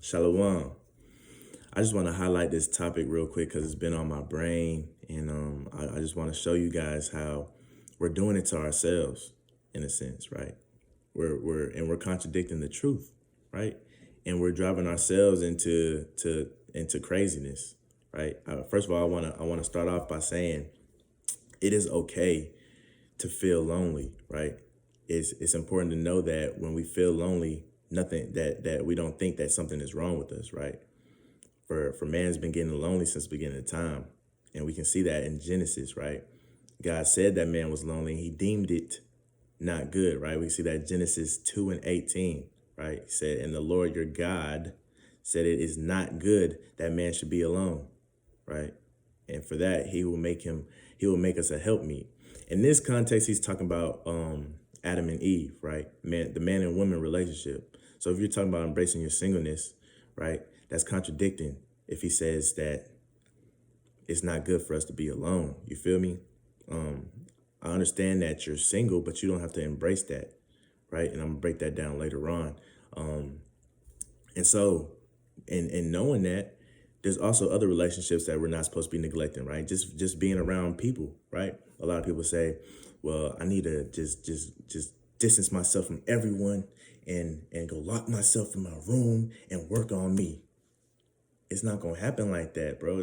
Shalom. I just want to highlight this topic real quick because it's been on my brain, and I just want to show you guys how we're doing it to ourselves, in a sense, right? We're contradicting the truth, right? And we're driving ourselves into craziness, right? First of all, I want to start off by saying it is okay to feel lonely, right? It's important to know that when we feel lonely, nothing that we don't think that something is wrong with us, right? For man's been getting lonely since the beginning of time. And we can see that in Genesis, right? God said that man was lonely. He deemed it not good, right? We see that Genesis 2:18, right? He said, and the Lord your God said it is not good that man should be alone, right? And for that, he will make us a helpmeet. In this context, he's talking about Adam and Eve, right? The man and woman relationship. So if you're talking about embracing your singleness, right, that's contradicting if he says that it's not good for us to be alone. You feel me? I understand that you're single, but you don't have to embrace that, right? And I'm gonna break that down later on. And so, in knowing that, there's also other relationships that we're not supposed to be neglecting, right? Just being around people, right? A lot of people say, well, I need to just distance myself from everyone and go lock myself in my room and work on me. It's not gonna happen like that, bro.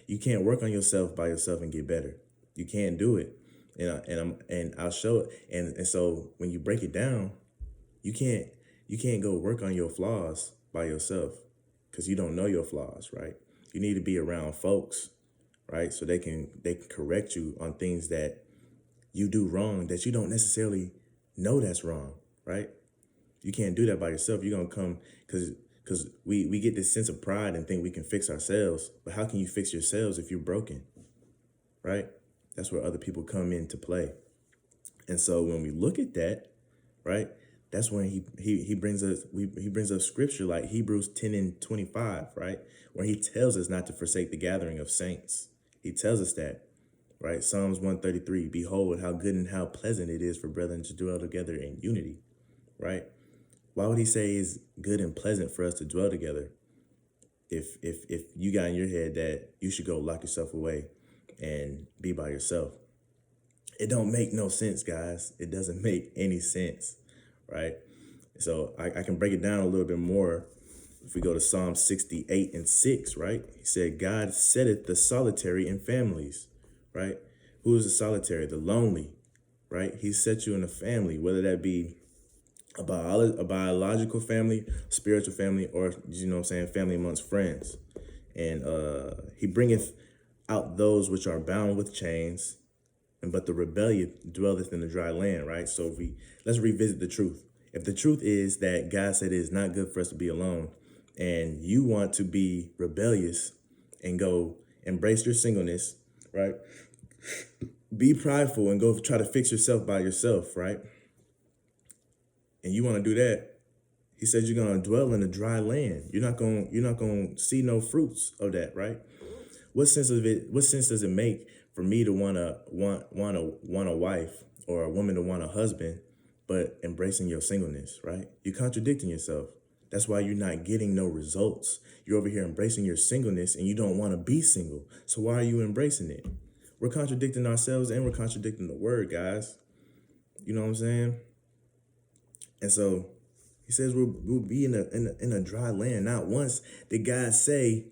You can't work on yourself by yourself and get better. You can't do it. And I'll show it. And so when you break it down, you can't go work on your flaws by yourself because you don't know your flaws, right? You need to be around folks, right? So they can correct you on things that you do wrong that you don't necessarily know that's wrong, right? You can't do that by yourself. You're gonna come because we get this sense of pride and think we can fix ourselves. But how can you fix yourselves if you're broken, right? That's where other people come into play. And so when we look at that, right, that's when he brings us scripture like Hebrews 10:25, right, where he tells us not to forsake the gathering of saints. He tells us that, right? Psalms 133, behold how good and how pleasant it is for brethren to dwell together in unity, right? Why would he say it's good and pleasant for us to dwell together if you got in your head that you should go lock yourself away and be by yourself? It don't make no sense, guys. It doesn't make any sense, right? So I can break it down a little bit more if we go to Psalm 68:6, right? He said, God setteth the solitary in families, right? Who is the solitary? The lonely, right? He set you in a family, whether that be a biological family, spiritual family, or, you know what I'm saying, family amongst friends. And he bringeth out those which are bound with chains, and but the rebellion dwelleth in the dry land, right? So let's revisit the truth. If the truth is that God said it is not good for us to be alone, and you want to be rebellious and go embrace your singleness, right? Be prideful and go try to fix yourself by yourself, right? And you want to do that, he said you're gonna dwell in a dry land. You're not gonna see no fruits of that, right? What sense does it make for me to want a wife, or a woman to want a husband, but embracing your singleness, right? You're contradicting yourself. That's why you're not getting no results. You're over here embracing your singleness and you don't want to be single. So why are you embracing it? We're contradicting ourselves and we're contradicting the word, guys. You know what I'm saying? And so he says we'll be in a dry land. Not once did God say,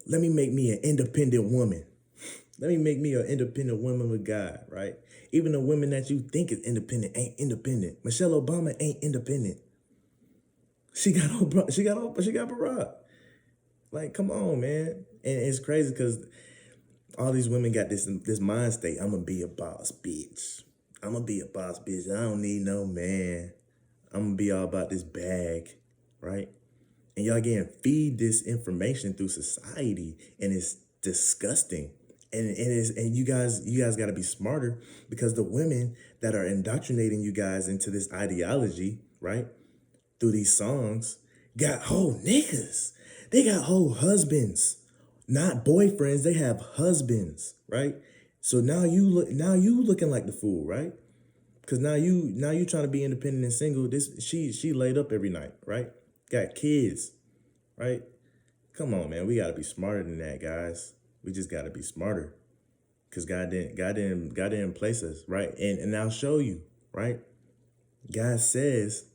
let me make me an independent woman. Let me make me an independent woman with God, right? Even the women that you think is independent ain't independent. Michelle Obama ain't independent. She got Barack. Like, come on, man. And it's crazy because all these women got this mind state. I'm gonna be a boss bitch. I'm gonna be a boss bitch. I don't need no man. I'm gonna be all about this bag, right? And y'all getting feed this information through society, and it's disgusting. And you guys got to be smarter, because the women that are indoctrinating you guys into this ideology, right, through these songs, got whole niggas. They got whole husbands, not boyfriends. They have husbands, right? So now you looking like the fool, right? Because now you trying to be independent and single. She laid up every night, right? Got kids, right? Come on, man. We got to be smarter than that, guys. We just got to be smarter because God didn't place us, right? And I'll show you, right? God says,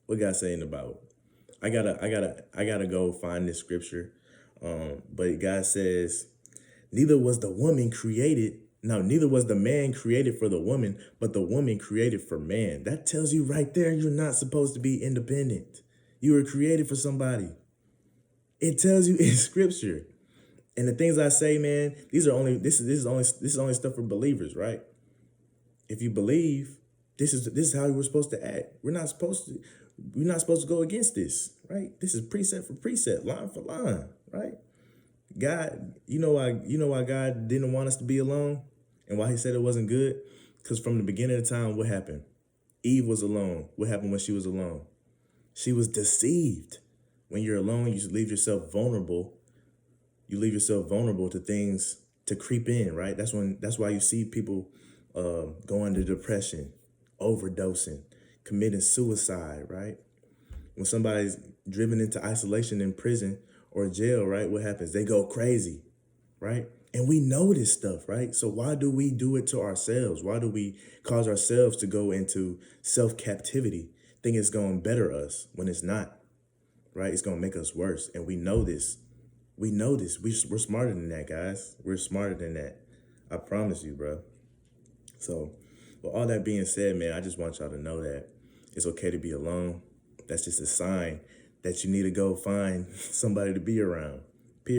what God say in the Bible? I gotta go find this scripture. But God says, neither was the woman created. No, neither was the man created for the woman, but the woman created for man. That tells you right there you're not supposed to be independent. You were created for somebody. It tells you in scripture. And the things I say, man, this is only stuff for believers, right? If you believe, this is how we're supposed to act. We're not supposed to go against this, right? This is precept for precept, line for line, right? God, you know why God didn't want us to be alone and why he said it wasn't good? Because from the beginning of time, what happened? Eve was alone. What happened when she was alone? She was deceived. When you're alone, you leave yourself vulnerable. You leave yourself vulnerable to things to creep in, right? That's why you see people going to depression, overdosing, committing suicide, right? When somebody's driven into isolation in prison or jail, right? What happens? They go crazy, right? And we know this stuff, right? So why do we do it to ourselves? Why do we cause ourselves to go into self-captivity, think it's going to better us when it's not, right? It's going to make us worse. And we know this. We know this. We're smarter than that, guys. We're smarter than that. I promise you, bro. So, with all that being said, man, I just want y'all to know that it's okay to be alone. That's just a sign that you need to go find somebody to be around.